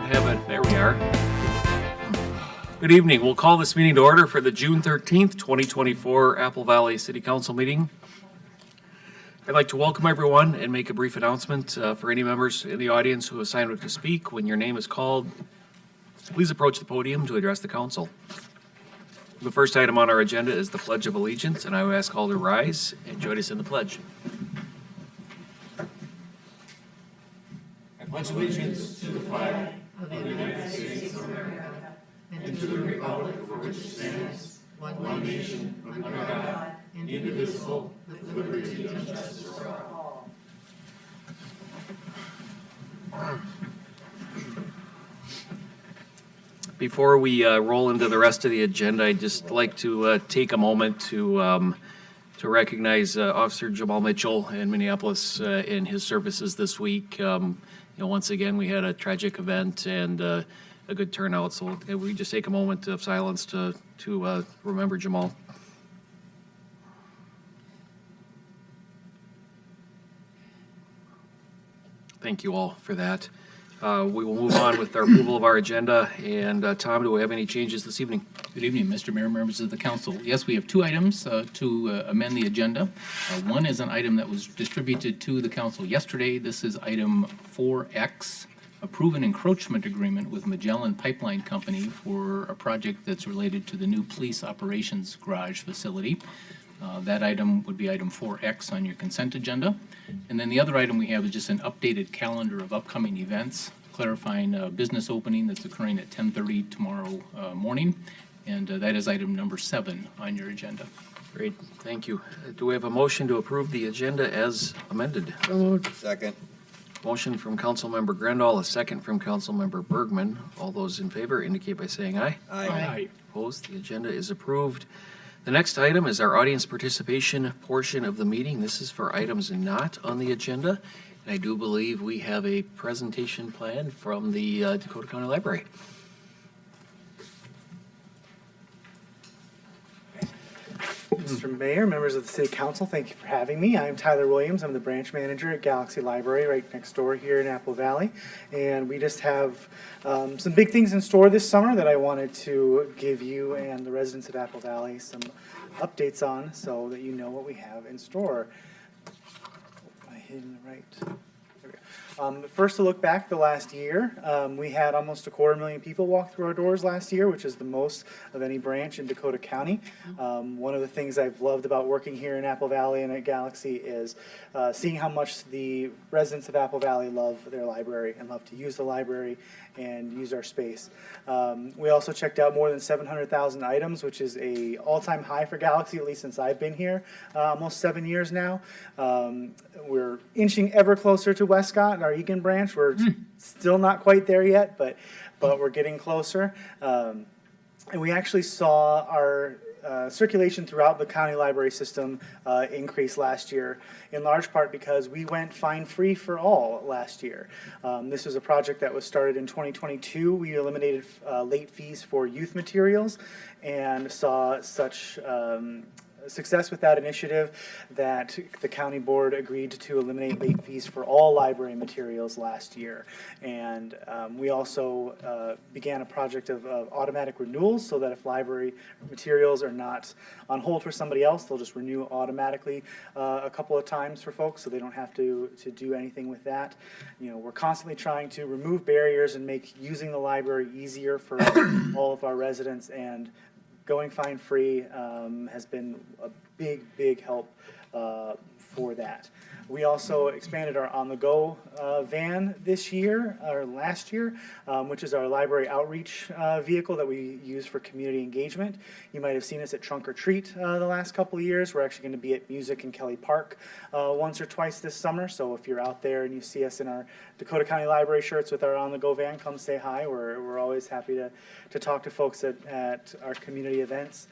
have it. There we are. Good evening. We'll call this meeting to order for the June 13th, 2024 Apple Valley City Council meeting. I'd like to welcome everyone and make a brief announcement for any members in the audience who have signed up to speak. When your name is called, please approach the podium to address the council. The first item on our agenda is the Pledge of Allegiance, and I will ask all to rise and join us in the pledge. I pledge allegiance to the flag of the United States of America and to the republic for which it stands, one nation, under God, indivisible, with liberty and justice for all. Before we roll into the rest of the agenda, I'd just like to take a moment to recognize Officer Jamal Mitchell in Minneapolis in his services this week. Once again, we had a tragic event and a good turnout, so we just take a moment of silence to remember Jamal. Thank you all for that. We will move on with our approval of our agenda. And Tom, do we have any changes this evening? Good evening, Mr. Mayor, members of the council. Yes, we have two items to amend the agenda. One is an item that was distributed to the council yesterday. This is item 4X, approve an encroachment agreement with Magellan Pipeline Company for a project that's related to the new police operations garage facility. That item would be item 4X on your consent agenda. And then the other item we have is just an updated calendar of upcoming events, clarifying a business opening that's occurring at 10:30 tomorrow morning. And that is item number 7 on your agenda. Great, thank you. Do we have a motion to approve the agenda as amended? So moved. Second. Motion from Councilmember Grendall, a second from Councilmember Bergman. All those in favor indicate by saying aye. Aye. Opposed? The agenda is approved. The next item is our audience participation portion of the meeting. This is for items not on the agenda. And I do believe we have a presentation planned from the Dakota County Library. Mr. Mayor, members of the City Council, thank you for having me. I'm Tyler Williams. I'm the branch manager at Galaxie Library right next door here in Apple Valley. And we just have some big things in store this summer that I wanted to give you and the residents of Apple Valley some updates on so that you know what we have in store. Am I hitting the right? First, to look back the last year, we had almost 250,000 people walk through our doors last year, which is the most of any branch in Dakota County. One of the things I've loved about working here in Apple Valley and at Galaxie is seeing how much the residents of Apple Valley love their library and love to use the library and use our space. We also checked out more than 700,000 items, which is a all-time high for Galaxie, at least since I've been here, almost 7 years now. We're inching ever closer to Westcott, our Egan branch. We're still not quite there yet, but we're getting closer. And we actually saw our circulation throughout the county library system increase last year, in large part because we went fine-free for all last year. This was a project that was started in 2022. We eliminated late fees for youth materials and saw such success with that initiative that the county board agreed to eliminate late fees for all library materials last year. And we also began a project of automatic renewals so that if library materials are not on hold for somebody else, they'll just renew automatically a couple of times for folks so they don't have to do anything with that. You know, we're constantly trying to remove barriers and make using the library easier for all of our residents, and going fine-free has been a big help for that. We also expanded our on-the-go van this year, or last year, which is our library outreach vehicle that we use for community engagement. You might have seen us at Trunk or Treat the last couple of years. We're actually going to be at Music in Kelly Park once or twice this summer. So if you're out there and you see us in our Dakota County Library shirts with our on-the-go van, come say hi. We're always happy to talk to folks at our community events.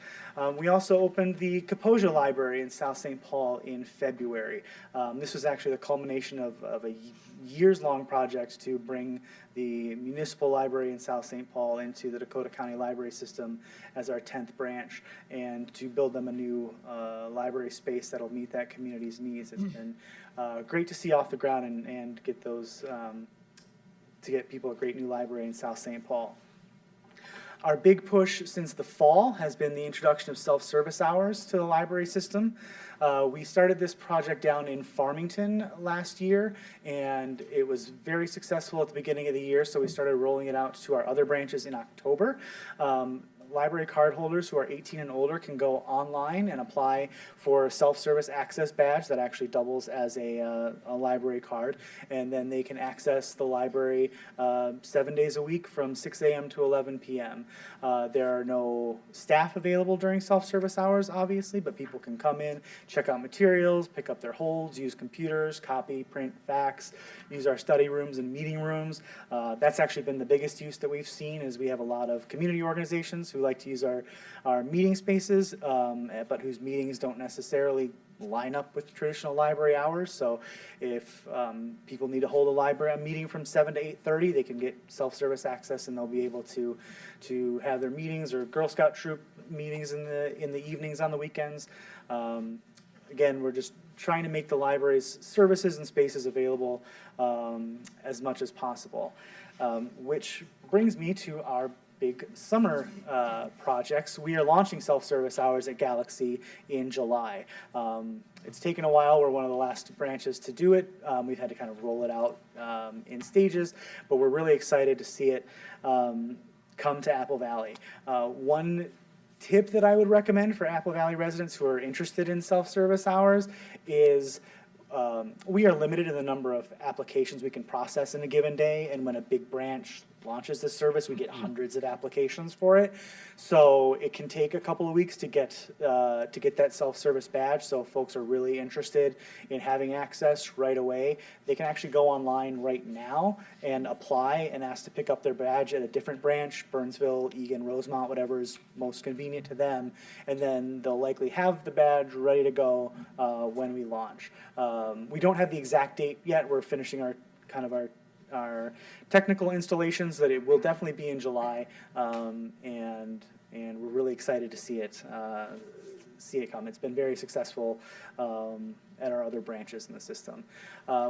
We also opened the Kaposia Library in South St. Paul in February. This was actually the culmination of a years-long project to bring the municipal library in South St. Paul into the Dakota County Library System as our 10th branch, and to build them a new library space that'll meet that community's needs. It's been great to see off the ground and get those to get people a great new library in South St. Paul. Our big push since the fall has been the introduction of self-service hours to the library system. We started this project down in Farmington last year, and it was very successful at the beginning of the year, so we started rolling it out to our other branches in October. Library card holders who are 18 and older can go online and apply for a self-service access badge that actually doubles as a library card, and then they can access the library 7 days a week from 6 a.m. to 11 p.m. There are no staff available during self-service hours, obviously, but people can come in, check out materials, pick up their holds, use computers, copy, print, fax, use our study rooms and meeting rooms. That's actually been the biggest use that we've seen, is we have a lot of community organizations who like to use our meeting spaces, but whose meetings don't necessarily line up with traditional library hours. So if people need to hold a meeting from 7 to 8:30, they can get self-service access, and they'll be able to have their meetings, or Girl Scout troop meetings in the evenings on the weekends. Again, we're just trying to make the library's services and spaces available as much as possible, which brings me to our big summer projects. We are launching self-service hours at Galaxy in July. It's taken a while. We're one of the last branches to do it. We've had to kind of roll it out in stages, but we're really excited to see it come to Apple Valley. One tip that I would recommend for Apple Valley residents who are interested in self-service hours is we are limited in the number of applications we can process in a given day, and when a big branch launches this service, we get hundreds of applications for it. So it can take a couple of weeks to get that self-service badge. So if folks are really interested in having access right away, they can actually go online right now and apply and ask to pick up their badge at a different branch, Burnsville, Eagan, Rosemont, whatever is most convenient to them, and then they'll likely have the badge ready to go when we launch. We don't have the exact date yet. We're finishing our technical installations, that it will definitely be in July, and we're really excited to see it come. It's been very successful at our other branches in the system.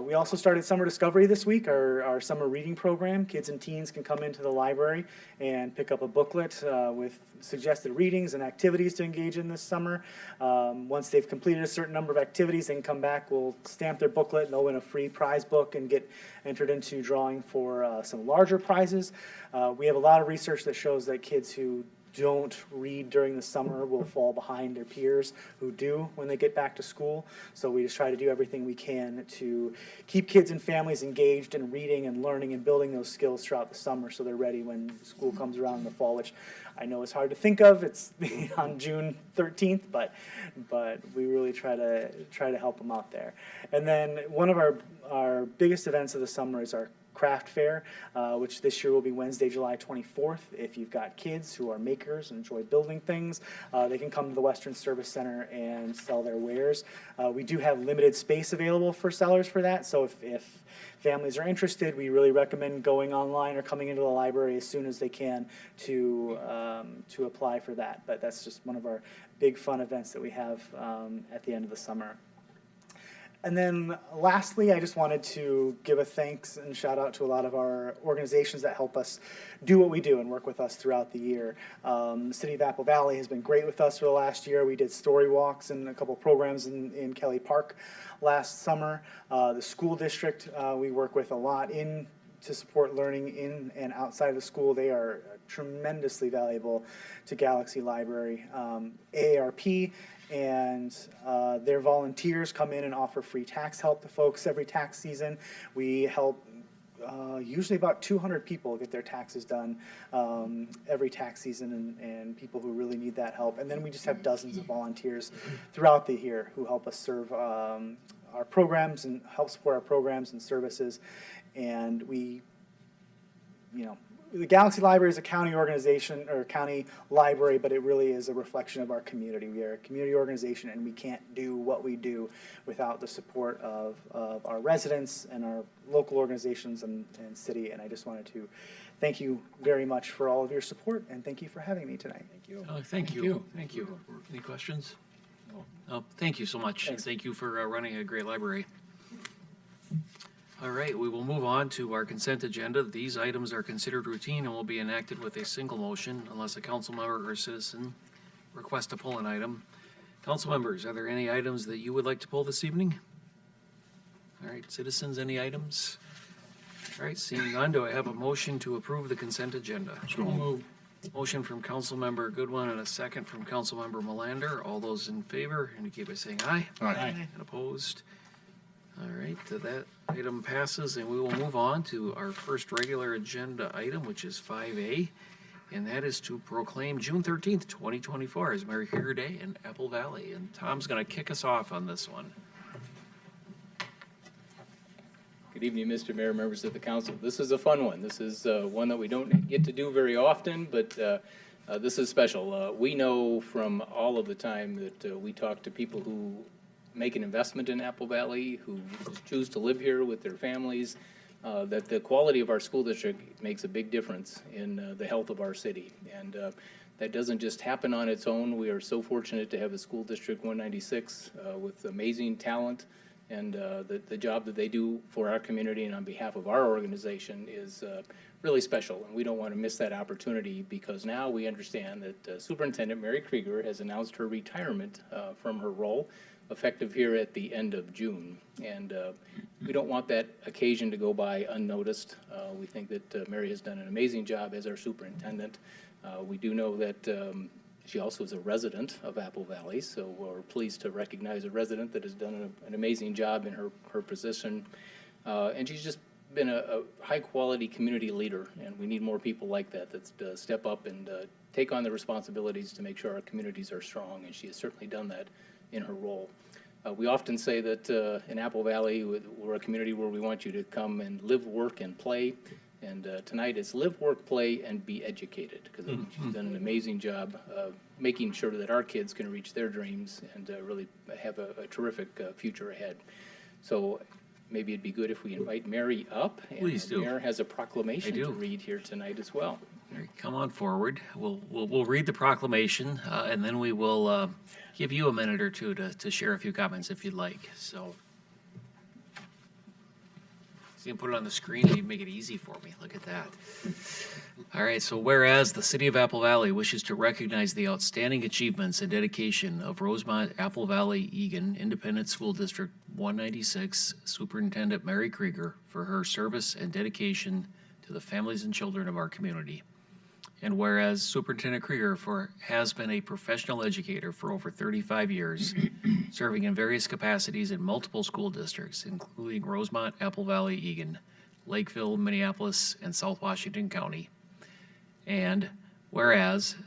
We also started Summer Discovery this week, our summer reading program. Kids and teens can come into the library and pick up a booklet with suggested readings and activities to engage in this summer. Once they've completed a certain number of activities, they can come back, we'll stamp their booklet, and they'll win a free prize book and get entered into drawing for some larger prizes. We have a lot of research that shows that kids who don't read during the summer will fall behind their peers who do when they get back to school. So we just try to do everything we can to keep kids and families engaged in reading and learning and building those skills throughout the summer, so they're ready when school comes around in the fall, which I know is hard to think of. It's on June 13th, but we really try to help them out there. And then one of our biggest events of the summer is our craft fair, which this year will be Wednesday, July 24th. If you've got kids who are makers and enjoy building things, they can come to the Western Service Center and sell their wares. We do have limited space available for sellers for that, so if families are interested, we really recommend going online or coming into the library as soon as they can to apply for that. But that's just one of our big fun events that we have at the end of the summer. And then lastly, I just wanted to give a thanks and shout out to a lot of our organizations that help us do what we do and work with us throughout the year. The City of Apple Valley has been great with us for the last year. We did story walks and a couple programs in Kelly Park last summer. The school district we work with a lot to support learning in and outside of the school. They are tremendously valuable to Galaxie Library. AARP and their volunteers come in and offer free tax help to folks every tax season. We help usually about 200 people get their taxes done every tax season, and people who really need that help. And then we just have dozens of volunteers throughout the year who help us serve our programs and help support our programs and services. And we, the Galaxie Library is a county organization or county library, but it really is a reflection of our community. We are a community organization, and we can't do what we do without the support of our residents and our local organizations and city. And I just wanted to thank you very much for all of your support, and thank you for having me tonight. Thank you. Thank you. Thank you. Any questions? Thank you so much. Thanks. Thank you for running a great library. All right, we will move on to our consent agenda. These items are considered routine and will be enacted with a single motion unless a council member or citizen requests to pull an item. Council members, are there any items that you would like to pull this evening? All right, citizens, any items? All right, seeing none, do I have a motion to approve the consent agenda? So moved. Motion from Councilmember Goodwin and a second from Councilmember Melander. All those in favor indicate by saying aye. Aye. And opposed? All right, that item passes, and we will move on to our first regular agenda item, which is 5A, and that is to proclaim June 13th, 2024 as Mary Krieger Day in Apple Valley. And Tom's going to kick us off on this one. Good evening, Mr. Mayor, members of the council. This is a fun one. This is one that we don't get to do very often, but this is special. We know from all of the time that we talk to people who make an investment in Apple Valley, who choose to live here with their families, that the quality of our school district makes a big difference in the health of our city. And that doesn't just happen on its own. We are so fortunate to have a school district 196 with amazing talent, and the job that they do for our community and on behalf of our organization is really special. And we don't want to miss that opportunity, because now we understand that Superintendent Mary Krieger has announced her retirement from her role, effective here at the end of June. And we don't want that occasion to go by unnoticed. We think that Mary has done an amazing job as our superintendent. We do know that she also is a resident of Apple Valley, so we're pleased to recognize a resident that has done an amazing job in her position. And she's just been a high-quality community leader, and we need more people like that step up and take on the responsibilities to make sure our communities are strong, and she has certainly done that in her role. We often say that in Apple Valley, we're a community where we want you to come and live, work, and play. And tonight it's live, work, play, and be educated, because I think she's done an amazing job making sure that our kids can reach their dreams and really have a terrific future ahead. So maybe it'd be good if we invite Mary up. And Please do. The mayor has a proclamation I do. to read here tonight as well. All right, come on forward. We'll read the proclamation, and then we will give you a minute or two to share a few comments if you'd like. So you can put it on the screen and you make it easy for me. Look at that. All right, so whereas the City of Apple Valley wishes to recognize the outstanding achievements and dedication of Rosemont Apple Valley Egan Independent School District 196 Superintendent Mary Krieger for her service and dedication to the families and children of our community. And whereas Superintendent Krieger has been a professional educator for over 35 years, serving in various capacities in multiple school districts, including Rosemont, Apple Valley, Egan, Lakeville, Minneapolis, and South Washington County. And whereas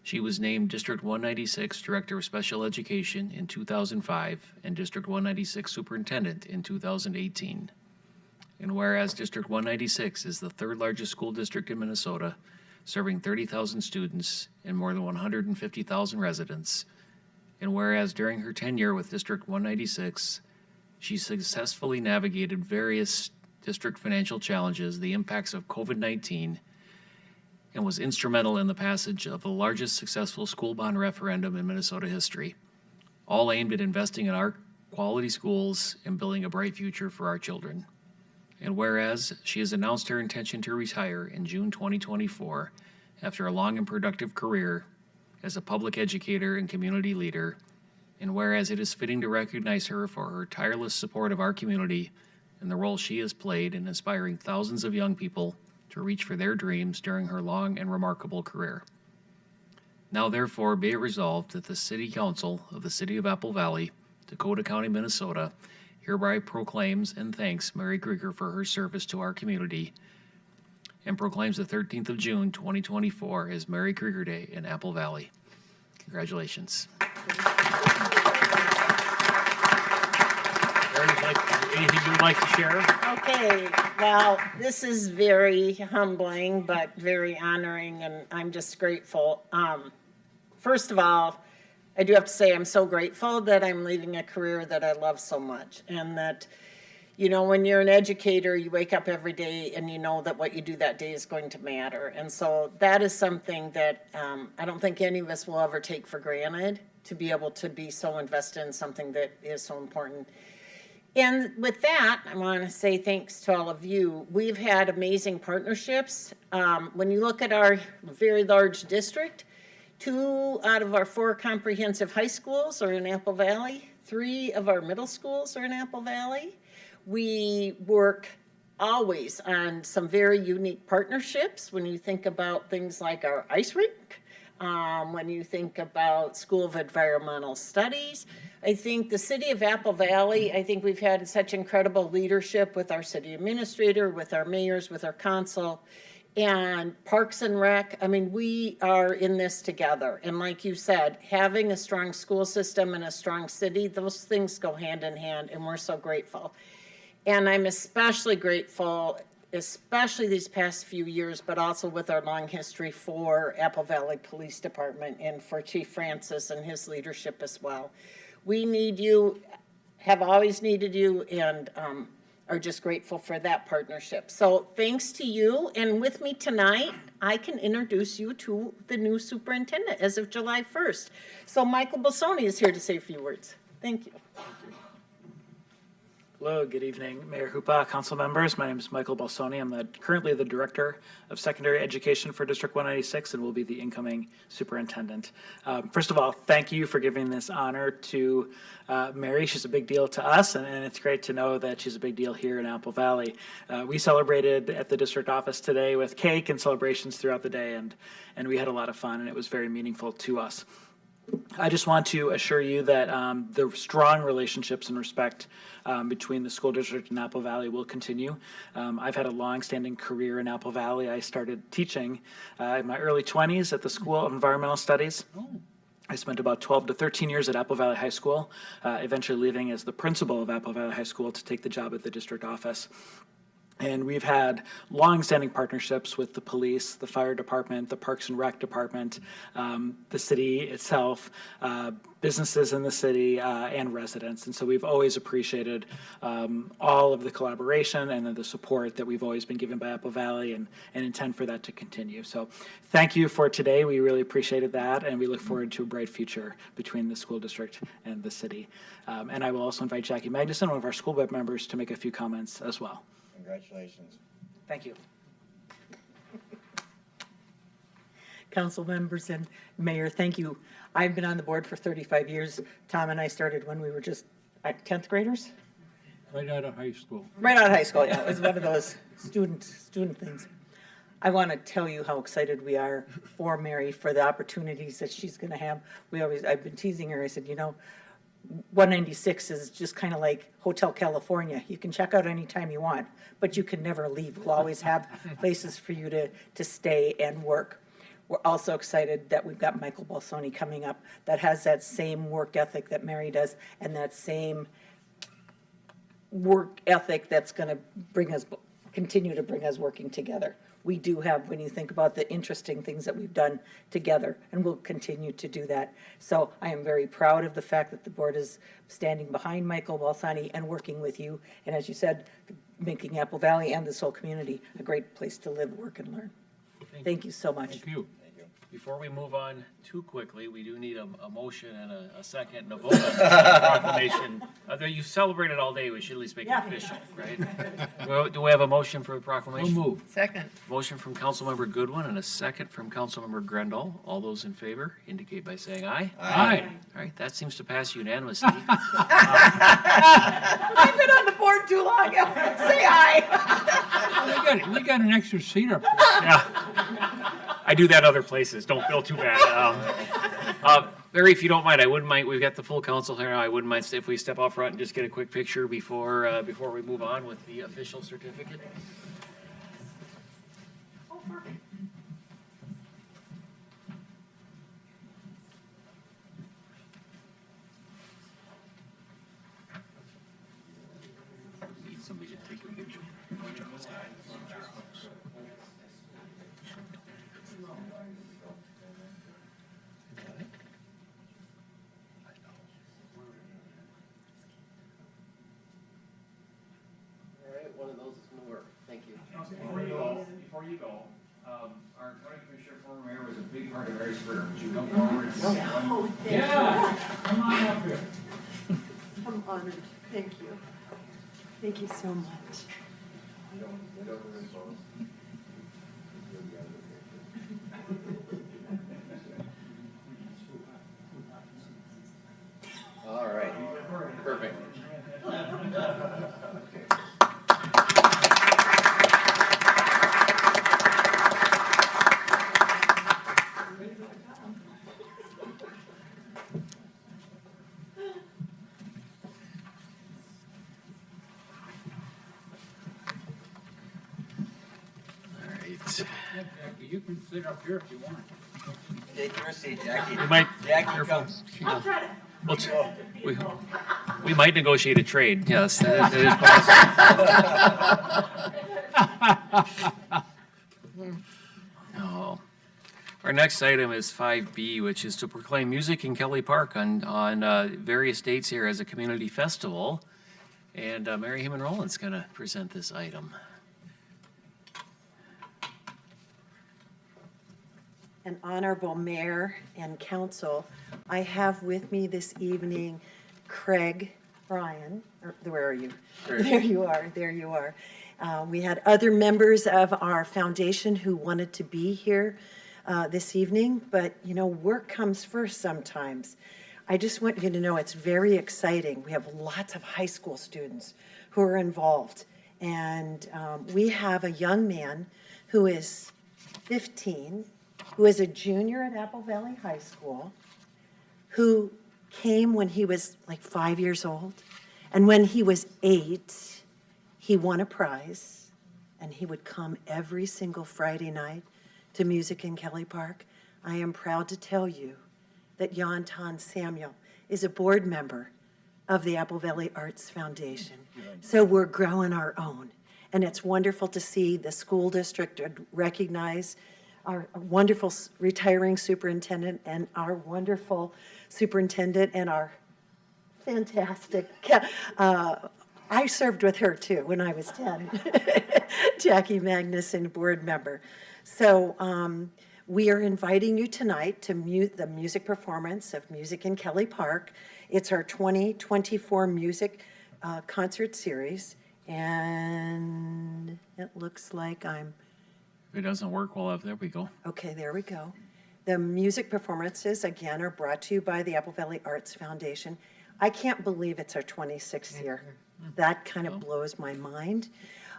she was named District 196 Director of Special Education in 2005 and District 196 Superintendent in 2018. And whereas District 196 is the third largest school district in Minnesota, serving 30,000 students and more than 150,000 residents. And whereas during her tenure with District 196, she successfully navigated various district financial challenges, the impacts of COVID-19, and was instrumental in the passage of the largest successful school bond referendum in Minnesota history, all aimed at investing in our quality schools and building a bright future for our children. And whereas she has announced her intention to retire in June 2024 after a long and productive career as a public educator and community leader, and whereas it is fitting to recognize her for her tireless support of our community and the role she has played in inspiring thousands of young people to reach for their dreams during her long and remarkable career. Now therefore be it resolved that the City Council of the City of Apple Valley, Dakota County, Minnesota, hereby proclaims and thanks Mary Krieger for her service to our community and proclaims the 13th of June, 2024 as Mary Krieger Day in Apple Valley. Congratulations. Mary, anything you would like to share? Okay, well, this is very humbling, but very honoring, and I'm just grateful. First of all, I do have to say I'm so grateful that I'm leaving a career that I love so much, and that, you know, when you're an educator, you wake up every day and you know that what you do that day is going to matter. And so that is something that I don't think any of us will ever take for granted, to be able to be so invested in something that is so important. And with that, I want to say thanks to all of you. We've had amazing partnerships. When you look at our very large district, 2 out of our 4 comprehensive high schools are in Apple Valley. 3 of our middle schools are in Apple Valley. We work always on some very unique partnerships when you think about things like our ice rink, when you think about School of Environmental Studies. I think the city of Apple Valley, I think we've had such incredible leadership with our city administrator, with our mayors, with our council, and Parks and Rec. I mean, we are in this together. And like you said, having a strong school system and a strong city, those things go hand in hand, and we're so grateful. And I'm especially grateful, especially these past few years, but also with our long history, for Apple Valley Police Department and for Chief Francis and his leadership as well. We need you, have always needed you, and are just grateful for that partnership. So thanks to you, and with me tonight, I can introduce you to the new superintendent as of July 1st. So Michael Bolsoni is here to say a few words. Thank you. Hello, good evening, Mayor Hoopa, council members. My name is Michael Bolsoni. I'm currently the Director of Secondary Education for District 196 and will be the incoming superintendent. First of all, thank you for giving this honor to Mary. She's a big deal to us, and it's great to know that she's a big deal here in Apple Valley. We celebrated at the district office today with cake and celebrations throughout the day, and we had a lot of fun, and it was very meaningful to us. I just want to assure you that the strong relationships and respect between the school district and Apple Valley will continue. I've had a long-standing career in Apple Valley. I started teaching in my early 20s at the School of Environmental Studies. I spent about 12 to 13 years at Apple Valley High School, eventually leaving as the principal of Apple Valley High School to take the job at the district office. And we've had long-standing partnerships with the police, the fire department, the Parks and Rec department, the city itself, businesses in the city, and residents. And so we've always appreciated all of the collaboration and the support that we've always been given by Apple Valley, and intend for that to continue. So thank you for today. We really appreciated that, and we look forward to a bright future between the school district and the city. And I will also invite Jackie Magnuson, one of our school board members, to make a few comments as well. Congratulations. Thank you. Council members and Mayor, thank you. I've been on the board for 35 years. Tom and I started when we were just 10th graders. Right out of high school. Right out of high school, yeah. It was one of those student things. I want to tell you how excited we are for Mary, for the opportunities that she's going to have. I've been teasing her. I said, 196 is just kind of like Hotel California. You can check out anytime you want, but you can never leave. We'll always have places for you to stay and work. We're also excited that we've got Michael Bolsoni coming up that has that same work ethic that Mary does, and that same work ethic that's going to continue to bring us working together. We do have, when you think about the interesting things that we've done together, and we'll continue to do that. So I am very proud of the fact that the board is standing behind Michael Bolsoni and working with you. And as you said, making Apple Valley and this whole community a great place to live, work, and learn. Thank you so much. Thank you. Before we move on too quickly, we do need a motion and a second and a vote on this proclamation. You celebrated all day, we should at least make it official, right? Well, do we have a motion for a proclamation? We'll move. Second. Motion from Councilmember Goodwin and a second from Councilmember Grendel. All those in favor indicate by saying aye. Aye. All right, that seems to pass unanimously. I've been on the board too long. Say aye. We got an extra seat up there. Yeah. I do that other places, don't feel too bad. Barry, if you don't mind, I wouldn't mind, we've got the full council here, I wouldn't mind if we step out front and just get a quick picture before we move on with the official certificate. Need somebody to take a picture. One of those is more. Thank you. Before you go, our county commissioner, former mayor, was a big part of Mary's career. Would you come forward? Yeah, come on up here. I'm honored. Thank you. Thank you so much. All right, perfect. All right. Jackie, you can sit up here if you want. Take your seat, Jackie. We might, Jackie, careful. come. We'll ch- we might negotiate a trade, yes, that is possible. Oh. Our next item is 5B, which is to proclaim music in Kelly Park on various dates here as a community festival. And Mary Heeman Rowland's going to present this item. An honorable mayor and council, I have with me this evening Craig Ryan, or where are you? There you are, there you are. We had other members of our foundation who wanted to be here this evening, but you know, work comes first sometimes. I just want you to know it's very exciting. We have lots of high school students who are involved. And we have a young man who is 15, who is a junior at Apple Valley High School, who came when he was like 5 years old. And when he was 8, he won a prize, and he would come every single Friday night to music in Kelly Park. I am proud to tell you that Yanton Samuel is a board member of the Apple Valley Arts Foundation. So we're growing our own. And it's wonderful to see the school district recognize our wonderful retiring superintendent and our wonderful superintendent and our fantastic, I served with her too when I was 10, Jackie Magnuson, board member. So we are inviting you tonight to the music performance of Music in Kelly Park. It's our 2024 music concert series, and it looks like If it doesn't work, well, there we go. okay, there we go. The music performances, again, are brought to you by the Apple Valley Arts Foundation. I can't believe it's our 26th year. That kind of blows my mind.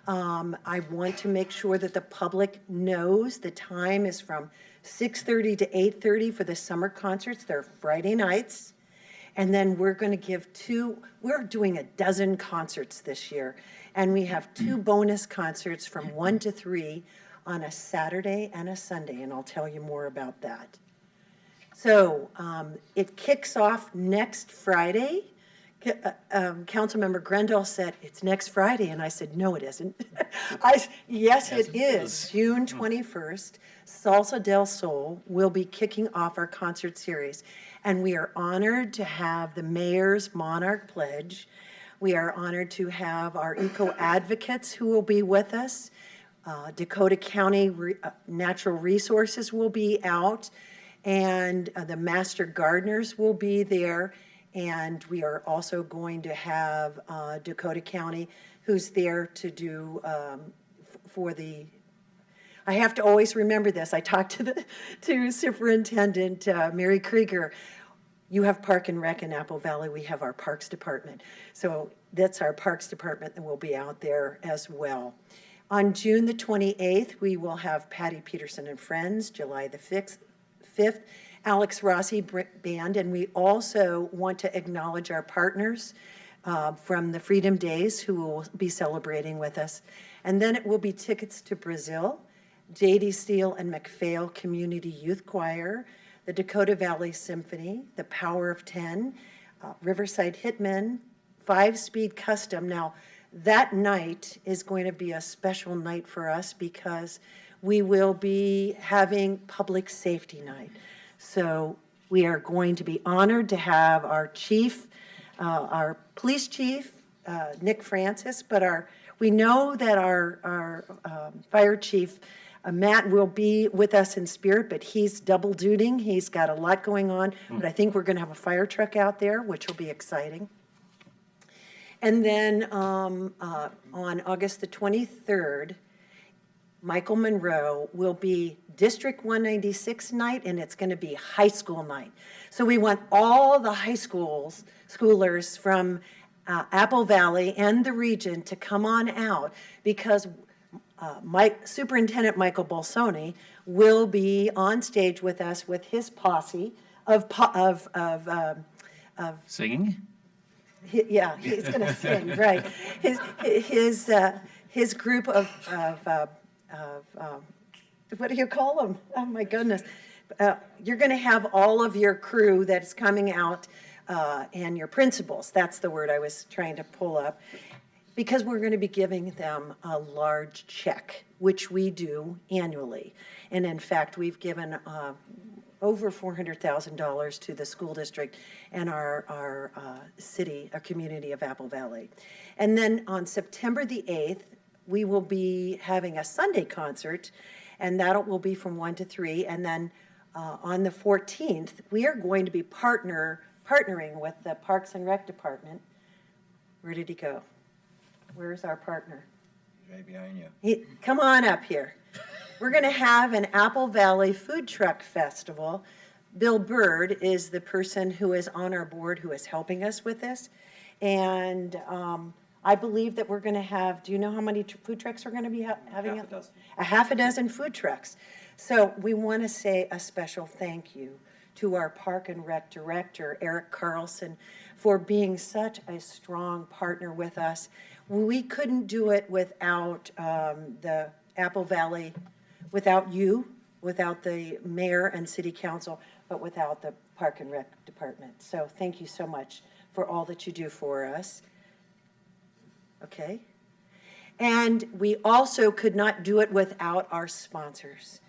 I want to make sure that the public knows the time is from 6:30 to 8:30 for the summer concerts. They're Friday nights. And then we're going to give we're doing a dozen concerts this year. And we have 2 bonus concerts from 1 to 3 on a Saturday and a Sunday, and I'll tell you more about that. So it kicks off next Friday. Councilmember Grendel said, it's next Friday, and I said, no, it isn't. Yes, it is. June 21st, Salsa del Sol will be kicking off our concert series, and we are honored to have the mayor's Monarch Pledge. We are honored to have our eco advocates who will be with us. Dakota County Natural Resources will be out, and the Master Gardeners will be there. And we are also going to have Dakota County, who's there to do I have to always remember this. I talked to Superintendent Mary KREGER. You have Park and Rec in Apple Valley. We have our Parks Department. So that's our Parks Department that will be out there as well. On June the 28th, we will have Patty Peterson and Friends. July the 5th, Alex Rossi Band, and we also want to acknowledge our partners from the Freedom Days who will be celebrating with us. And then it will be Tickets to Brazil, J.D. Steele and McPhail Community Youth Choir, the Dakota Valley Symphony, the Power of 10, Riverside Hitmen, 5-Speed Custom. Now, that night is going to be a special night for us because we will be having Public Safety Night. So we are going to be honored to have our chief, our police chief, Nick Francis, but we know that our fire chief, Matt, will be with us in spirit, but he's double dutying. He's got a lot going on, but I think we're going to have a fire truck out there, which will be exciting. And then on August the 23rd, Michael Monroe will be District 196 night, and it's going to be high school night. So we want all the schoolers from Apple Valley and the region to come on out, because Superintendent Michael Bolsoni will be on stage with us with his posse of Singing? yeah, he's going to sing, right. His group of what do you call them? Oh, my goodness. You're going to have all of your crew that's coming out and your principals. That's the word I was trying to pull up. Because we're going to be giving them a large check, which we do annually. And in fact, we've given over $400,000 to the school district and our city, our community of Apple Valley. And then on September the 8th, we will be having a Sunday concert, and that will be from 1 to 3. And then on the 14th, we are going to be partnering with the Parks and Rec Department. Where did he go? Where's our partner? Right behind you. Come on up here. We're going to have an Apple Valley Food Truck Festival. Bill Bird is the person who is on our board who is helping us with this. And I believe that we're going to have, do you know how many food trucks we're going to be having? Half a dozen. A half a dozen food trucks. So we want to say a special thank you to our Park and Rec Director, Eric Carlson, for being such a strong partner with us. We couldn't do it without the Apple Valley, without you, without the mayor and city council, but without the Park and Rec Department. So thank you so much for all that you do for us. Okay? And we also could not do it without our sponsors.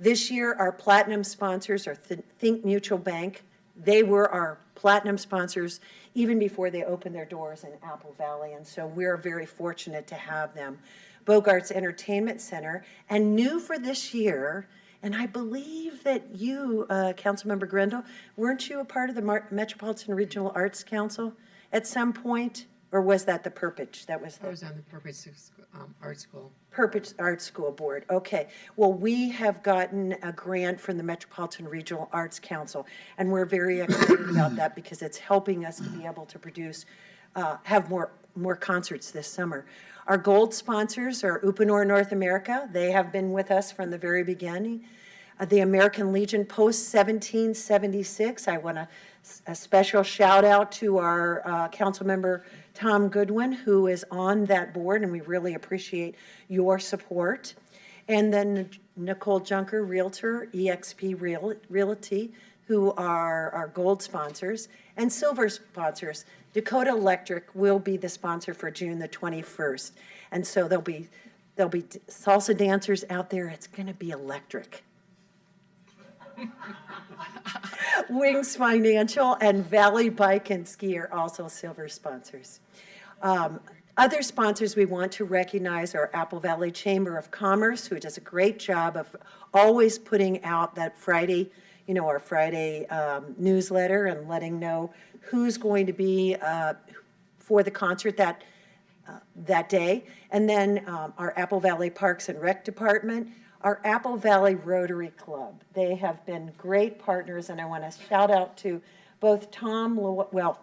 This year, our platinum sponsors are Think Mutual Bank. They were our platinum sponsors even before they opened their doors in Apple Valley, and so we're very fortunate to have them. Bogart's Entertainment Center, and new for this year, and I believe that you, Councilmember Grindle, weren't you a part of the Metropolitan Regional Arts Council at some point? Or was that the Perpich? That was the I was on the Purpose Art School. Perpich Art School Board. Okay. Well, we have gotten a grant from the Metropolitan Regional Arts Council, and we're very excited about that because it's helping us to be able to produce, have more concerts this summer. Our gold sponsors are Uponor North America. They have been with us from the very beginning. The American Legion Post 1776. I want a special shout out to our council member Tom Goodwin, who is on that board, and we really appreciate your support. And then Nicole Junker, Realtor, eXp Realty, who are our gold sponsors, and silver sponsors. Dakota Electric will be the sponsor for June the 21st. And so there'll be salsa dancers out there. It's going to be electric. Wings Financial and Valley Bike and Ski are also silver sponsors. Other sponsors we want to recognize are Apple Valley Chamber of Commerce, who does a great job of always putting out that Friday, our Friday newsletter and letting know who's going to be for the concert that day. And then our Apple Valley Parks and Rec Department, our Apple Valley Rotary Club. They have been great partners, and I want to shout out to both Tom Lowell,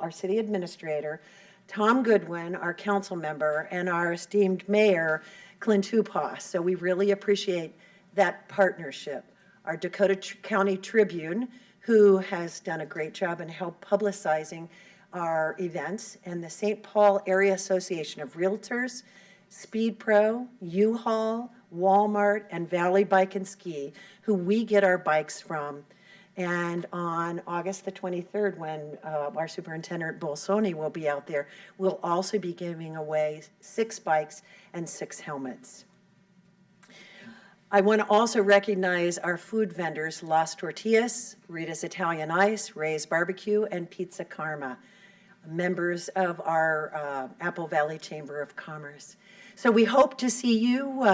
our city administrator, Tom Goodwin, our council member, and our esteemed mayor, Clint Hupas. So we really appreciate that partnership. Our Dakota County Tribune, who has done a great job in help publicizing our events, and the St. Paul Area Association of Realtors, Speed Pro, U-Haul, Walmart, and Valley Bike and Ski, who we get our bikes from. And on August the 23rd, when our Superintendent Bolsoni will be out there, we'll also be giving away 6 bikes and 6 helmets. I want to also recognize our food vendors, Las Tortillas, Rita's Italian Ice, Ray's Barbecue, and Pizza Karma, members of our Apple Valley Chamber of Commerce. So we hope to see you.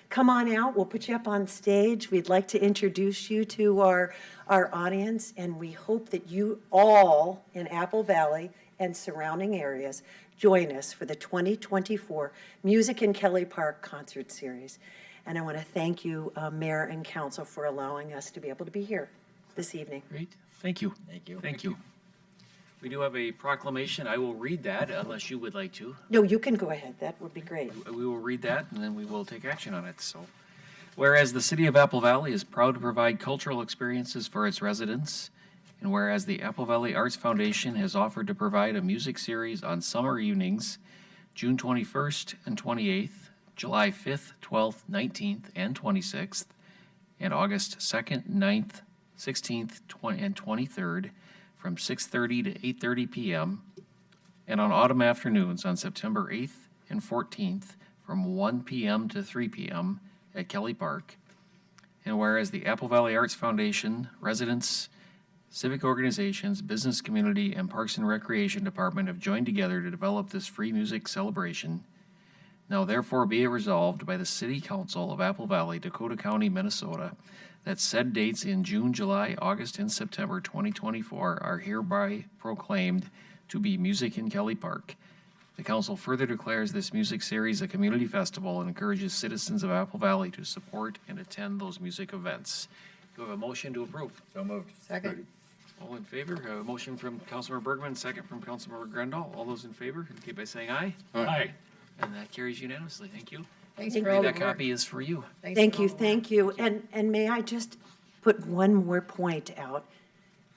Come on out. We'll put you up on stage. We'd like to introduce you to our audience, and we hope that you all in Apple Valley and surrounding areas join us for the 2024 Music in Kelly Park Concert Series. And I want to thank you, Mayor and Council, for allowing us to be able to be here this evening. Great, thank you. Thank you. Thank you. We do have a proclamation. I will read that unless you would like to. No, you can go ahead. That would be great. We will read that and then we will take action on it, so. Whereas the city of Apple Valley is proud to provide cultural experiences for its residents, and whereas the Apple Valley Arts Foundation has offered to provide a music series on summer evenings, June 21st and 28th, July 5th, 12th, 19th, and 26th, and August 2nd, 9th, 16th, and 23rd, from 6:30 to 8:30 p.m., and on autumn afternoons on September 8th and 14th, from 1 p.m. to 3 p.m. at Kelly Park. And whereas the Apple Valley Arts Foundation, residents, civic organizations, business community, and Parks and Recreation Department have joined together to develop this free music celebration, now therefore be it resolved by the City Council of Apple Valley, Dakota County, Minnesota, that said dates in June, July, August, and September 2024 are hereby proclaimed to be Music in Kelly Park. The council further declares this music series a community festival and encourages citizens of Apple Valley to support and attend those music events. Do we have a motion to approve? So moved. Second. All in favor? I have a motion from Councilmember Bergman, second from Councilmember Grendel. All those in favor, indicate by saying aye. Aye. And that carries unanimously. Thank you. Thanks for all the That work. copy is for you. Thank you, thank you. And may I just put one more point out?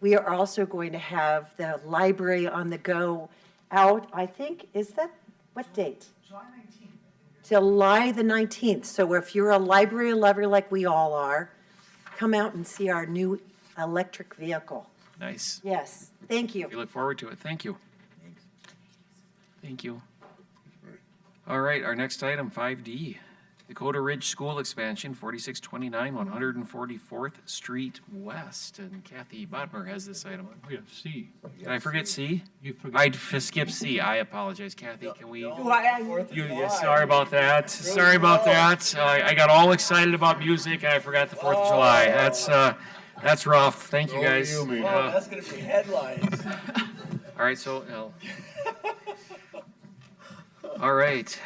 We are also going to have the library on the go out, I think, is that, what date? July 19th. July the 19th. So if you're a library lover like we all are, come out and see our new electric vehicle. Nice. Yes, thank you. We look forward to it. Thank you. Thanks. Thank you. All right, our next item, 5D. Dakota Ridge School Expansion, 4629 144th Street West. And Kathy Bodmer has this item. We have C. Did I forget C? You forgot. I skipped C. I apologize, Kathy. Can we? Yeah, Sorry about that. Sorry about that. I got all excited about music and I forgot the 4th of July. That's rough. Thank you, guys. That's gonna be headlines. All right, so, all right.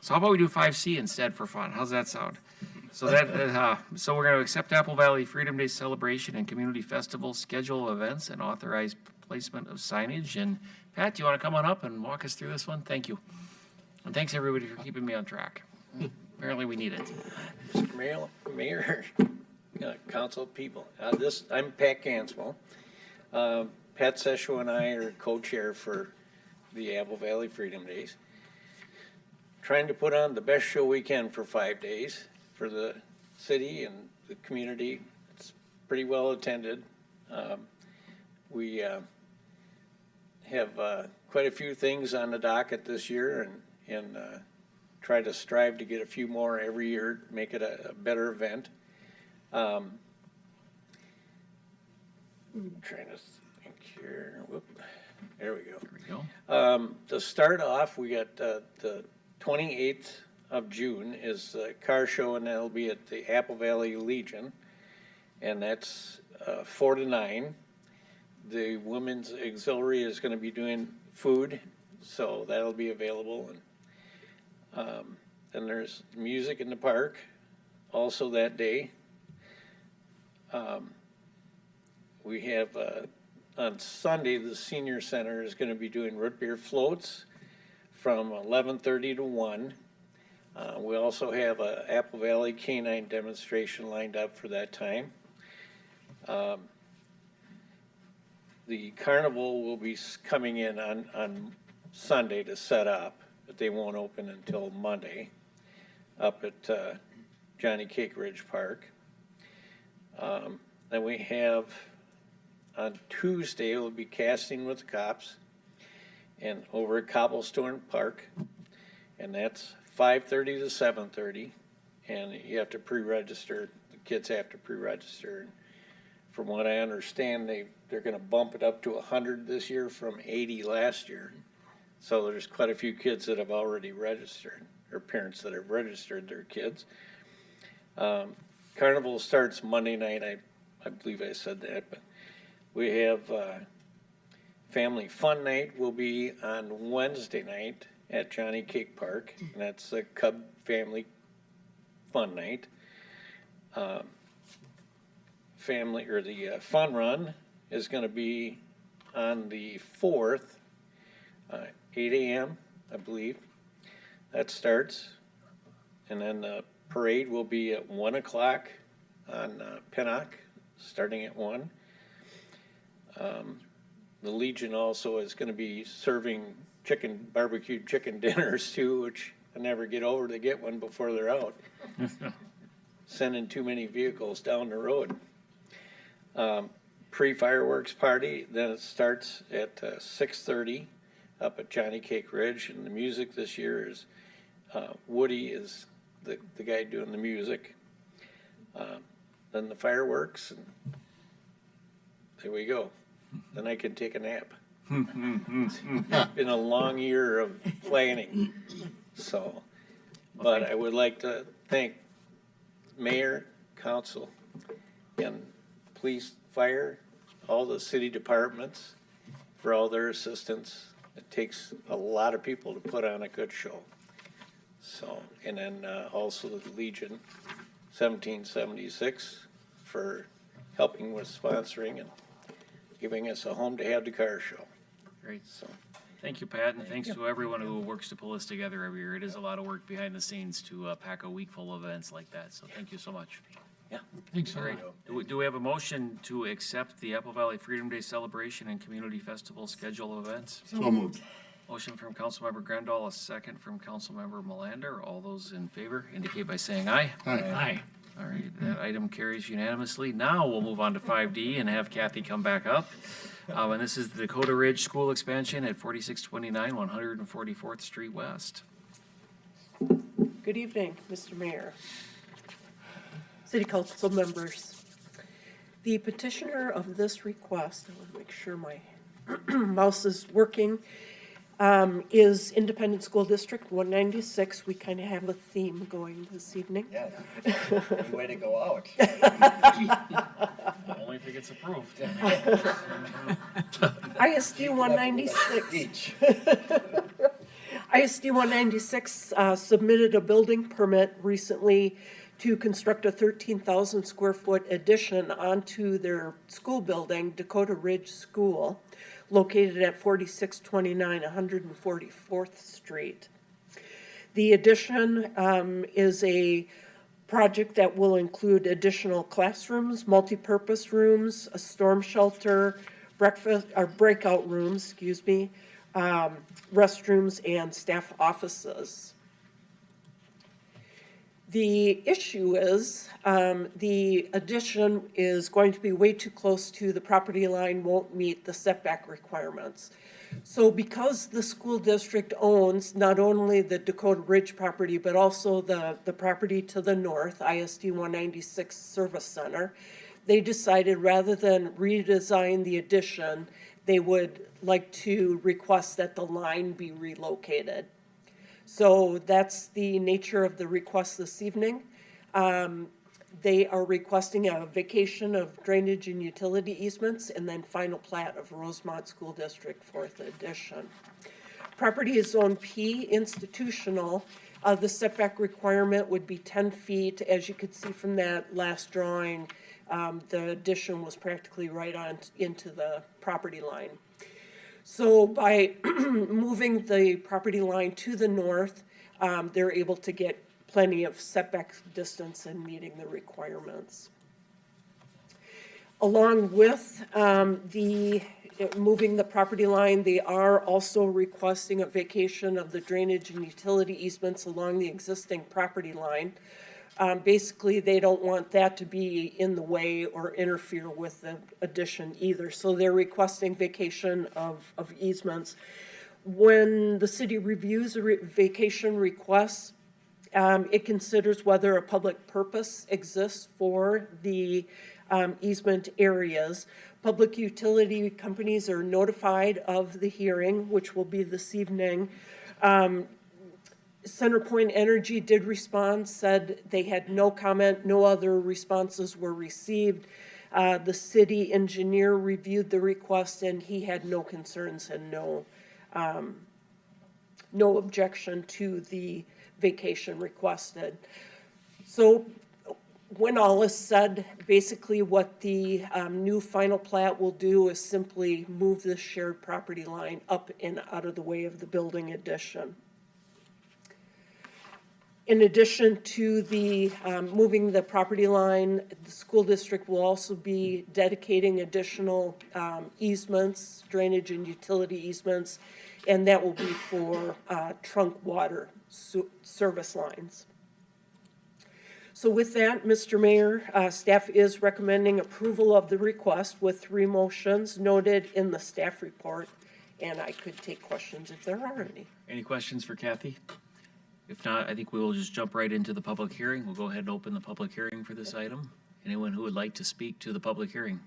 So how about we do 5C instead for fun? How's that sound? So so we're going to accept Apple Valley Freedom Day celebration and community festival schedule events and authorize placement of signage. And Pat, do you want to come on up and walk us through this one? Thank you. And thanks everybody for keeping me on track. Apparently we need it. Mr. Mayor, council people, I'm Pat Ganswell. Pat Sesho and I are co-chair for the Apple Valley Freedom Days. Trying to put on the best show we can for 5 days for the city and the community. It's pretty well attended. We have quite a few things on the docket this year and try to strive to get a few more every year, make it a better event. I'm trying to think here. Whoop. There we go. There we go. To start off, we got the 28th of June is a car show, and that'll be at the Apple Valley Legion, and that's 4 to 9. The Women's Auxiliary is going to be doing food, so that'll be available. And then there's music in the park also that day. We have on Sunday, the Senior Center is going to be doing root beer floats from 11:30 to 1. We also have a Apple Valley Canine demonstration lined up for that time. The carnival will be coming in on Sunday to set up, but they won't open until Monday up at Johnny Cake Ridge Park. Then we have on Tuesday, we'll be casting with the cops and over at Cobblestone Park, and that's 5:30 to 7:30, and you have to pre-register. The kids have to pre-register. From what I understand, they're going to bump it up to 100 this year from 80 last year. So there's quite a few kids that have already registered, or parents that have registered their kids. Carnival starts Monday night. I believe I said that, but we have Family Fun Night will be on Wednesday night at Johnny Cake Park, and that's a Cub Family Fun Night. The Fun Run is gonna be on the 4th, 8 a.m., I believe. That starts. And then the parade will be at 1 o'clock on Pinnock, starting at 1. The Legion also is gonna be serving barbecued chicken dinners too, which I never get over to get one before they're out. Sending too many vehicles down the road. Pre-fireworks party, then it starts at 6:30 up at Johnny Cake Ridge, and the music this year is Woody is the guy doing the music. Then the fireworks, and there we go. Then I can take a nap. It's been a long year of planning, so. But I would like to thank Mayor, Council, and Police, Fire, all the city departments for all their assistance. It takes a lot of people to put on a good show. So, and then also the Legion 1776 for helping with sponsoring and giving us a home to have the car show. Great. So, Thank you, Pat, and thanks to everyone who works to pull this together every year. It is a lot of work behind the scenes to pack a week full of events like that, so thank you so much. yeah. Thanks a All right. lot. Do we have a motion to accept the Apple Valley Freedom Day celebration and community festival schedule of events? So moved. Motion from Councilmember Grandal, a second from Councilmember Melander. All those in favor indicate by saying aye. Aye. All right, that item carries unanimously. Now we'll move on to 5D and have Kathy come back up. And this is the Dakota Ridge School expansion at 4629 144th Street West. Good evening, Mr. Mayor, City Council members. The petitioner of this request, I want to make sure my mouse is working, is Independent School District 196. We kind of have a theme going this evening. Yeah, good way to go out. Only if it gets approved. ISD 196. ISD 196 submitted a building permit recently to construct a 13,000 square foot addition onto their school building, Dakota Ridge School, located at 4629 144th Street. The addition is a project that will include additional classrooms, multipurpose rooms, a storm shelter, breakout rooms, restrooms, and staff offices. The issue is the addition is going to be way too close to the property line, won't meet the setback requirements. So because the school district owns not only the Dakota Ridge property, but also the property to the north, ISD 196 Service Center, they decided rather than redesign the addition, they would like to request that the line be relocated. So that's the nature of the request this evening. They are requesting a vacation of drainage and utility easements and then final plat of Rosemont School District 4th Edition. Property is Zone P, institutional. The setback requirement would be 10 feet. As you could see from that last drawing, the addition was practically right on into the property line. So by moving the property line to the north, they're able to get plenty of setback distance and meeting the requirements. Along with moving the property line, they are also requesting a vacation of the drainage and utility easements along the existing property line. Basically, they don't want that to be in the way or interfere with the addition either. So they're requesting vacation of easements. When the city reviews a vacation request, it considers whether a public purpose exists for the easement areas. Public utility companies are notified of the hearing, which will be this evening. CenterPoint Energy did respond, said they had no comment, no other responses were received. The city engineer reviewed the request and he had no concerns and no objection to the vacation requested. So when all is said, basically what the new final plat will do is simply move this shared property line up and out of the way of the building addition. In addition to the moving the property line, the school district will also be dedicating additional easements, drainage and utility easements, and that will be for trunk water service lines. So with that, Mr. Mayor, staff is recommending approval of the request with 3 motions noted in the staff report, and I could take questions if there are any. Any questions for Kathy? If not, I think we will just jump right into the public hearing. We'll go ahead and open the public hearing for this item. Anyone who would like to speak to the public hearing?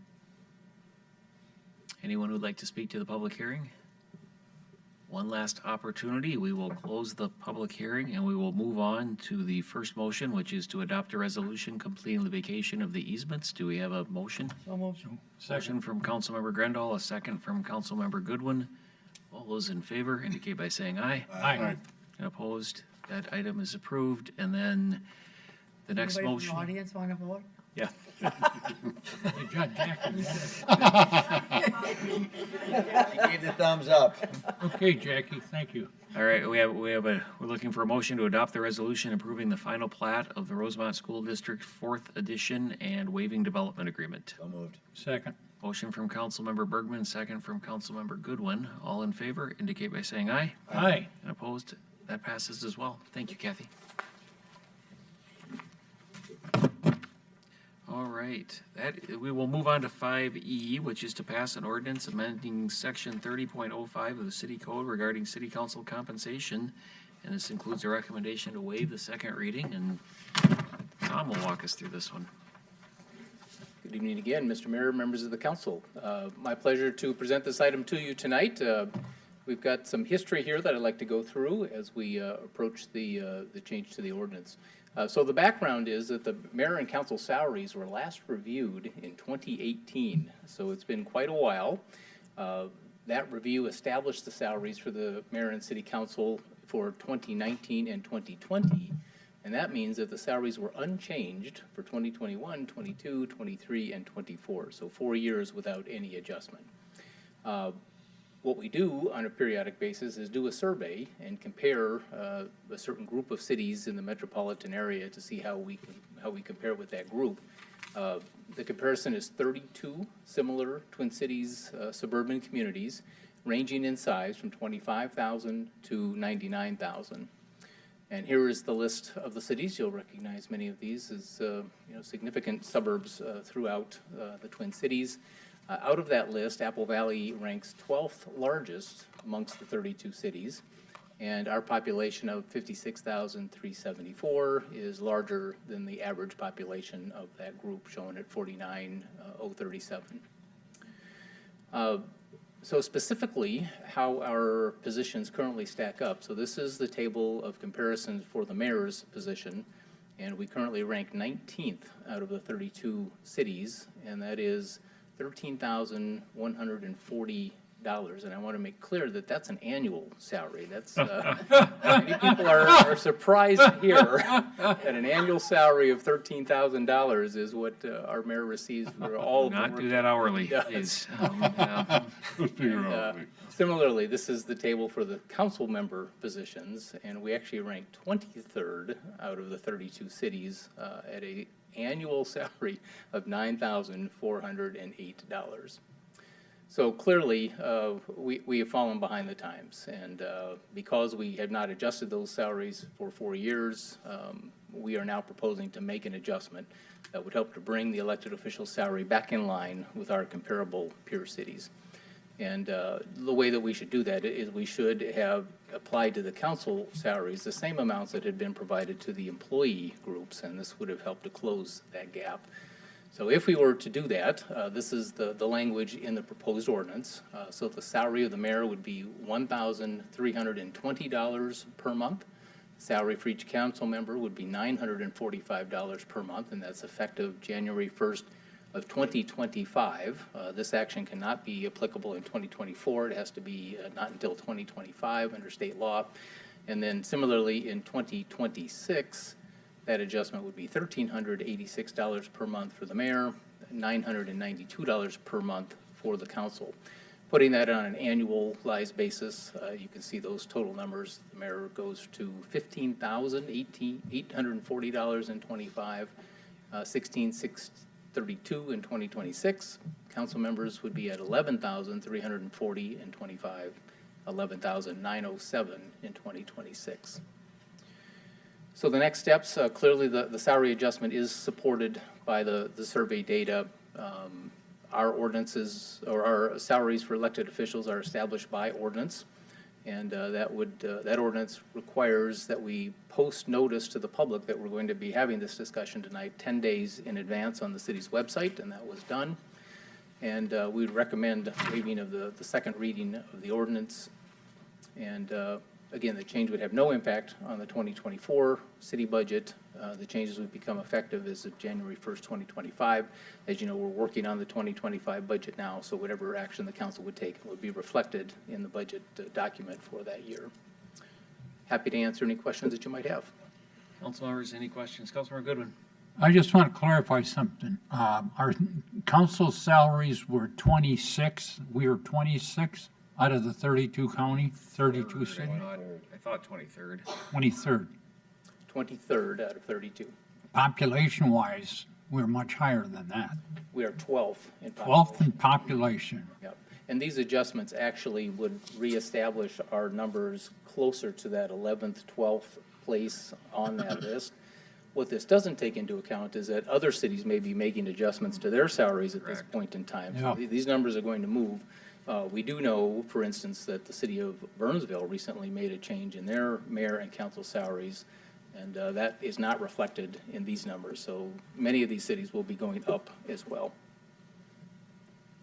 Anyone who would like to speak to the public hearing? One last opportunity. We will close the public hearing and we will move on to the first motion, which is to adopt a resolution completing the vacation of the easements. Do we have a motion? So moved. Motion from Councilmember Grendall, a second from Councilmember Goodwin. All those in favor indicate by saying aye. Aye. And opposed? That item is approved. And then the next Anybody motion. from the audience want to vote? Yeah. Hey, Judge Jackie. She gave the thumbs up. Okay, Jackie, thank you. All right, we're looking for a motion to adopt the resolution approving the final plat of the Rosemont School District 4th Edition and waiving development agreement. So moved. Second. Motion from Councilmember Bergman, second from Councilmember Goodwin. All in favor indicate by saying aye. Aye. And opposed? That passes as well. Thank you, Kathy. All right, we will move on to 5E, which is to pass an ordinance amending section 30.05 of the city code regarding city council compensation. And this includes a recommendation to waive the second reading, and Tom will walk us through this one. Good evening again, Mr. Mayor, members of the council. My pleasure to present this item to you tonight. We've got some history here that I'd like to go through as we approach the change to the ordinance. So the background is that the mayor and council salaries were last reviewed in 2018, so it's been quite a while. That review established the salaries for the mayor and city council for 2019 and 2020, and that means that the salaries were unchanged for 2021, 22, 23, and 24, so 4 years without any adjustment. What we do on a periodic basis is do a survey and compare a certain group of cities in the metropolitan area to see how we compare with that group. The comparison is 32 similar Twin Cities suburban communities, ranging in size from 25,000 to 99,000. And here is the list of the cities. You'll recognize many of these as significant suburbs throughout the Twin Cities. Out of that list, Apple Valley ranks 12th largest amongst the 32 cities, and our population of 56,374 is larger than the average population of that group, shown at 49,037. So specifically, how our positions currently stack up. So this is the table of comparisons for the mayor's position, and we currently rank 19th out of the 32 cities, and that is $13,140, and I want to make clear that that's an annual salary. That's many people are surprised to hear that an annual salary of $13,000 is what our mayor receives for all of the work. Not do that hourly, please. Similarly, this is the table for the council member positions, and we actually rank 23rd out of the 32 cities at a annual salary of $9,408. So clearly, we have fallen behind the times, and because we have not adjusted those salaries for 4 years, we are now proposing to make an adjustment that would help to bring the elected official salary back in line with our comparable peer cities. And the way that we should do that is we should have applied to the council salaries the same amounts that had been provided to the employee groups, and this would have helped to close that gap. So if we were to do that, this is the language in the proposed ordinance. So the salary of the mayor would be $1,320 per month. Salary for each council member would be $945 per month, and that's effective January 1st of 2025. This action cannot be applicable in 2024. It has to be not until 2025 under state law. And then similarly, in 2026, that adjustment would be $1,386 per month for the mayor, $992 per month for the council. Putting that on an annualized basis, you can see those total numbers. The mayor goes to $15,840.25, $16,632 in 2026. Council members would be at $11,340.25, $11,907 in 2026. So the next steps, clearly the salary adjustment is supported by the survey data. Our ordinances, or our salaries for elected officials are established by ordinance. And that ordinance requires that we post notice to the public that we're going to be having this discussion tonight 10 days in advance on the city's website, and that was done. And we would recommend waiving of the second reading of the ordinance. And again, the change would have no impact on the 2024 city budget. The changes would become effective as of January 1st, 2025. As you know, we're working on the 2025 budget now, so whatever action the council would take would be reflected in the budget document for that year. Happy to answer any questions that you might have. Council members, any questions? Councilmember Goodwin. I just want to clarify something. Our council salaries were 26. We were 26 out of the 32 county, 32 city. I thought 23rd. 23rd. 23rd out of 32. Population-wise, we're much higher than that. We are 12th in 12th in population. Yep. And these adjustments actually would reestablish our numbers closer to that 11th, 12th place on that list. What this doesn't take into account is that other cities may be making adjustments to their salaries at this point in time. Yeah. So these numbers are going to move. We do know, for instance, that the city of Burnsville recently made a change in their mayor and council salaries, and that is not reflected in these numbers. So many of these cities will be going up as well.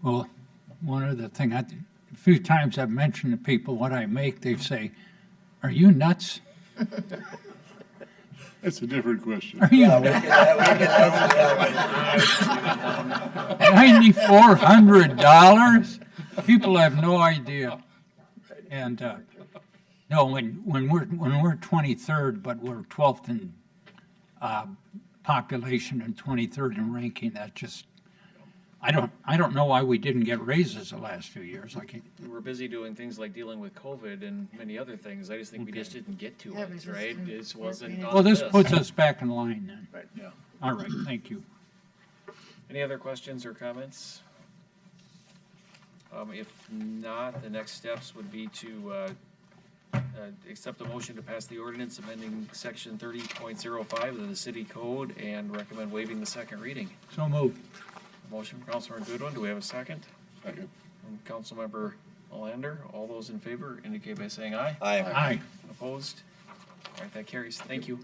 Well, one other thing, a few times I've mentioned to people what I make, they say, "Are you nuts?" That's a different question. Are you $9,400? People have no idea. And no, when we're 23rd, but we're 12th in population and 23rd in ranking, that just I don't know why we didn't get raises the last few years. We were busy doing things like dealing with COVID and many other things. I just think we just didn't get to it, right? It just wasn't on Well, this the list. puts us back in line then. Right, yeah. All right, thank you. Any other questions or comments? If not, the next steps would be to accept the motion to pass the ordinance amending section 30.05 of the city code and recommend waiving the second reading. So moved. Motion from Councilmember Goodwin. Do we have a second? Second. From Councilmember Melander. All those in favor indicate by saying aye. Aye. Aye. Opposed? All right, that carries. Thank you.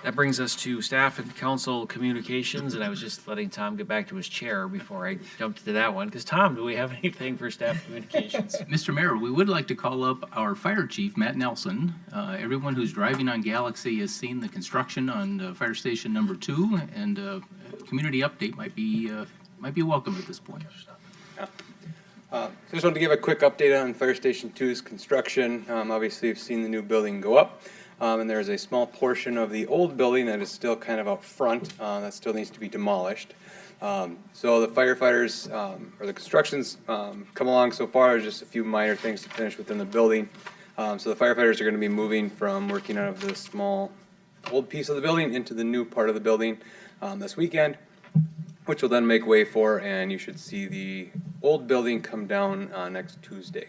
That brings us to staff and council communications, and I was just letting Tom get back to his chair before I jumped to that one. Because Tom, do we have anything for staff communications? Mr. Mayor, we would like to call up our fire chief, Matt Nelson. Everyone who's driving on Galaxie has seen the construction on Fire Station number 2, and community update might be welcome at this point. So just wanted to give a quick update on Fire Station 2's construction. Obviously, you've seen the new building go up. And there's a small portion of the old building that is still kind of out front that still needs to be demolished. So the firefighters, or the construction's come along so far. There's just a few minor things to finish within the building. So the firefighters are going to be moving from working out of the small old piece of the building into the new part of the building this weekend, which will then make way for, and you should see the old building come down next Tuesday.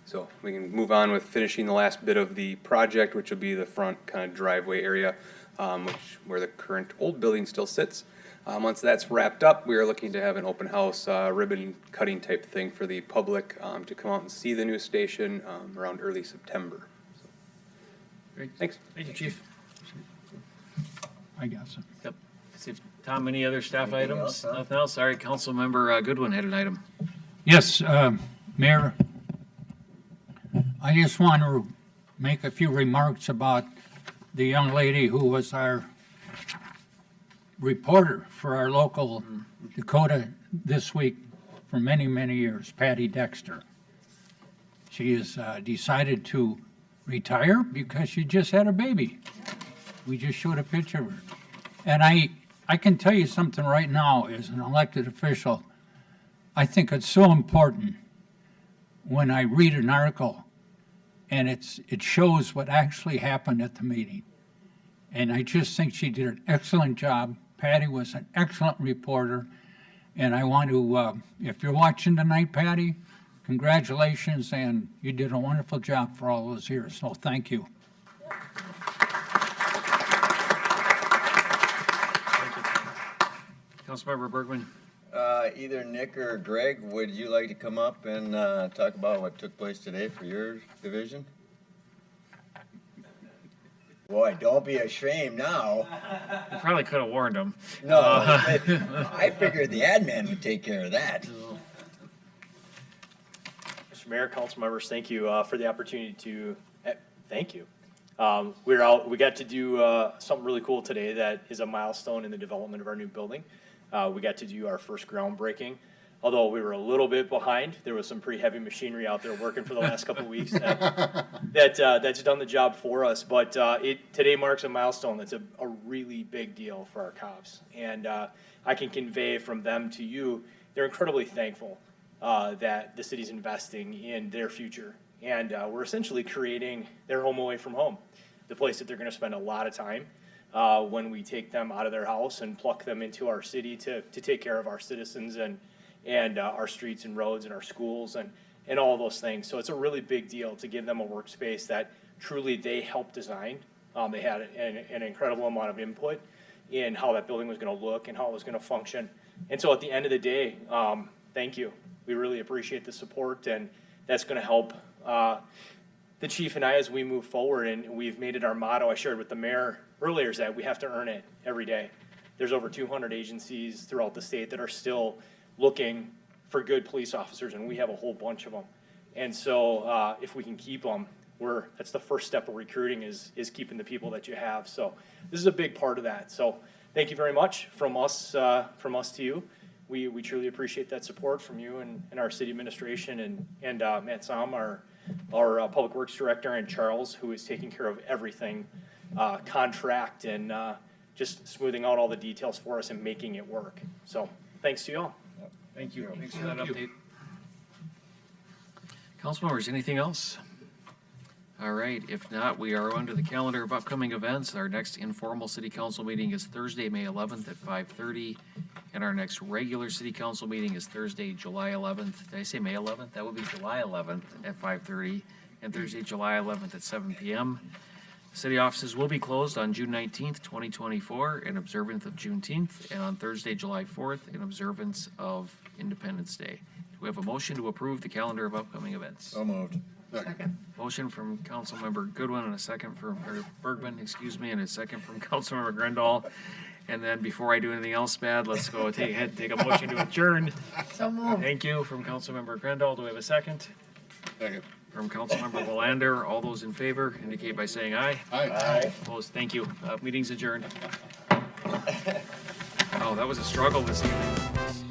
So we can move on with finishing the last bit of the project, which will be the front kind of driveway area, where the current old building still sits. Once that's wrapped up, we are looking to have an open house ribbon cutting type thing for the public to come out and see the new station around early September. So, Great. Thanks. Thank you, Chief. I guess. Yep. See if, Tom, any other staff items? Nothing else? Sorry, Councilmember Goodwin had an item. Yes, Mayor, I just want to make a few remarks about the young lady who was our reporter for our local Dakota this week for many, many years, Patty Dexter. She has decided to retire because she just had a baby. We just showed a picture of her. And I can tell you something right now as an elected official. I think it's so important when I read an article and it shows what actually happened at the meeting. And I just think she did an excellent job. Patty was an excellent reporter. And I want to, if you're watching tonight, Patty, congratulations, and you did a wonderful job for all those years, so thank you. Councilmember Bergman. Either Nick or Greg, would you like to come up and talk about what took place today for your division? Boy, don't be ashamed now. You probably could have warned him. No, I figured the admin would take care of that. Mr. Mayor, council members, thank you for the opportunity to, thank you. We got to do something really cool today that is a milestone in the development of our new building. We got to do our first groundbreaking. Although we were a little bit behind, there was some pretty heavy machinery out there working for the last couple of weeks that's done the job for us. But today marks a milestone that's a really big deal for our cops. And I can convey from them to you, they're incredibly thankful that the city's investing in their future. And we're essentially creating their home away from home, the place that they're going to spend a lot of time when we take them out of their house and pluck them into our city to take care of our citizens and our streets and roads and our schools and all those things. So it's a really big deal to give them a workspace that truly they helped design. They had an incredible amount of input in how that building was going to look and how it was going to function. And so at the end of the day, thank you. We really appreciate the support, and that's going to help the chief and I as we move forward. And we've made it our motto. I shared with the mayor earlier is that we have to earn it every day. There's over 200 agencies throughout the state that are still looking for good police officers, and we have a whole bunch of them. And so if we can keep them, that's the first step of recruiting is keeping the people that you have. So this is a big part of that. So thank you very much from us to you. We truly appreciate that support from you and our city administration and Matt Som, our public works director, and Charles, who is taking care of everything, contract and just smoothing out all the details for us and making it work. So thanks to you all. Thank you. Thanks for that update. Council members, anything else? All right, if not, we are under the calendar of upcoming events. Our next informal city council meeting is Thursday, May 11th at 5:30, and our next regular city council meeting is Thursday, July 11th. Did I say May 11th? That would be July 11th at 5:30, and Thursday, July 11th at 7 p.m. City offices will be closed on June 19th, 2024, in observance of Juneteenth, and on Thursday, July 4th, in observance of Independence Day. Do we have a motion to approve the calendar of upcoming events? So moved. Second. Motion from Councilmember Goodwin and a second from, or Bergman, excuse me, and a second from Councilmember Grendall. And then before I do anything else bad, let's go take a motion to adjourn. So moved. Thank you from Councilmember Grendall. Do we have a second? Second. From Councilmember Willander. All those in favor indicate by saying aye. Aye. Opposed? Thank you. Meeting's adjourned. Oh, that was a struggle this evening.